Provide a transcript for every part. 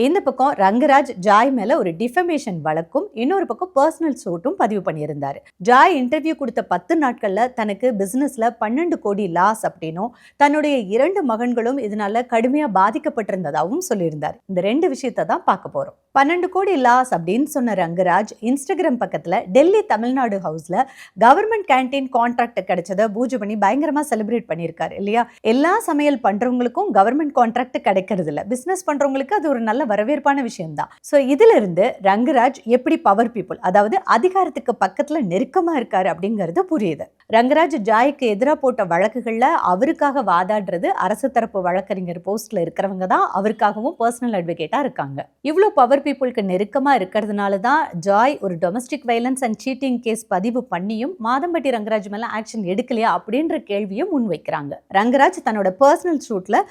இந்த பக்கம் ரங்கராஜ் ஜாய் மேல ஒரு டிஃபமேஷன் வழக்கும் இன்னொரு பக்கம் பர்சனல் சூட்டும் பதிவு பண்ணியிருந்தாரு. ஜாய் இன்டர்வியூ கொடுத்த 10 நாட்கள்ல தனக்கு பிசினஸ்ல 12 கோடி லாஸ் அப்படின்னும் தன்னுடைய 2 மகன்களும் இதனால கடுமையா பாதிக்கப்பட்டிருந்ததாகவும் சொல்லியிருந்தார். இந்த 2 விஷயத்தை தான் பார்க்க போறோம். 12 கோடி லாஸ் அப்படின்னு சொன்ன ரங்கராஜ் இன்ஸ்டாகிராம் பக்கத்துல டெல்லி தமிழ்நாடு ஹவுஸ்ல கவர்மெண்ட் கேன்டீன் கான்ட்ராக்ட் கிடைச்சதை பூஜை பண்ணி பயங்கரமா செலிப்ரேட் பண்ணியிருக்காரு இல்லையா? எல்லா சமையல் பண்றவங்களுக்கும் கவர்மெண்ட் கான்ட்ராக்ட் கிடைக்கிறது இல்ல. பிசினஸ் பண்றவங்களுக்கு அது ஒரு நல்ல வரவேற்பான விஷயம் தான். சோ இதுல இருந்து ரங்கராஜ் எப்படி பவர் பீப்புள், அதாவது அதிகாரத்துக்கு பக்கத்துல நெருக்கமா இருக்காரு அப்படிங்கிறது புரியுது. ரங்கராஜ் ஜாய்க்கு எதிராக போட்ட வழக்குகள்ல அவருக்காக வாதாடுறது அரசு தரப்பு வழக்கறிஞர் போஸ்ட்ல இருக்கிறவங்க தான் அவருக்காகவும் பர்சனல் அட்வொகேட்டா இருக்காங்க. இவ்வளவு பவர் பீப்புளுக்கு நெருக்கமா இருக்கிறதுனால தான் ஜாய் ஒரு domestic violence and cheating case பதிவு பண்ணியும் மாதம்பட்டி ரங்கராஜ் மேல ஆக்ஷன் எடுக்கலையா அப்படின்ற கேள்வியும் முன்வைக்கிறாங்க. ரங்கராஜ் தன்னோட பர்சனல் ஷூட்ல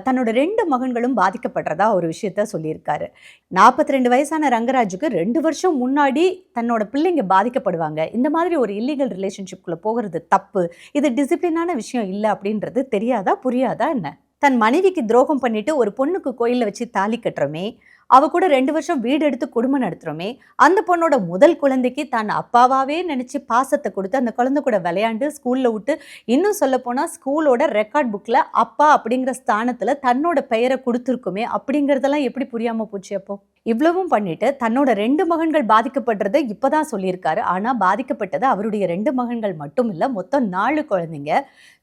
தன்னோட 2 மகன்களும் பாதிக்கப்படுறதா ஒரு விஷயத்த சொல்லியிருக்காரு. 42 வயசான ரங்கராஜுக்கு 2 வருஷம் முன்னாடி தன்னோட பிள்ளைங்க பாதிக்கப்படுவாங்க, இந்த மாதிரி ஒரு இல்லீகல் ரிலேஷன்ஷிப்குள்ள போகிறது தப்பு, இது டிசிப்ளினான விஷயம் இல்லை அப்படின்றது தெரியாதா, புரியாதா என்ன? தன் மனைவிக்கு துரோகம் பண்ணிட்டு ஒரு பொண்ணுக்கு கோயிலில் வச்சு தாலி கட்டுறோமே, அவ கூட 2 வருஷம் வீடு எடுத்து குடும்பம் நடத்துறோமே, அந்த பொண்ணோட முதல் குழந்தைக்கு தான் அப்பாவாவே நினைச்சு பாசத்தை கொடுத்து அந்த குழந்தை கூட விளையாண்டு ஸ்கூல்ல விட்டு, இன்னும் சொல்ல போனா ஸ்கூலோட ரெக்கார்ட் புக்ல அப்பா அப்படிங்கிற ஸ்தானத்துல தன்னோட பெயரை கொடுத்துருக்குமே அப்படிங்கறதெல்லாம் எப்படி புரியாம போச்சு? அப்போ இவ்வளவும் பண்ணிட்டு தன்னோட 2 மகன்கள் பாதிக்கப்படுறத இப்பதான் சொல்லியிருக்காரு. ஆனா பாதிக்கப்பட்டது அவருடைய 2 மகன்கள் மட்டும் இல்ல, மொத்தம் 4 குழந்தைங்க.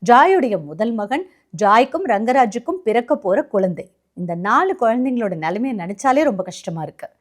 ஜாயுடைய முதல் மகன், ஜாய்க்கும் ரங்கராஜுக்கும் பிறக்க போற குழந்தை. இந்த 4 குழந்தைங்களோட நிலைமையை நினைச்சாலே ரொம்ப கஷ்டமா இருக்கு.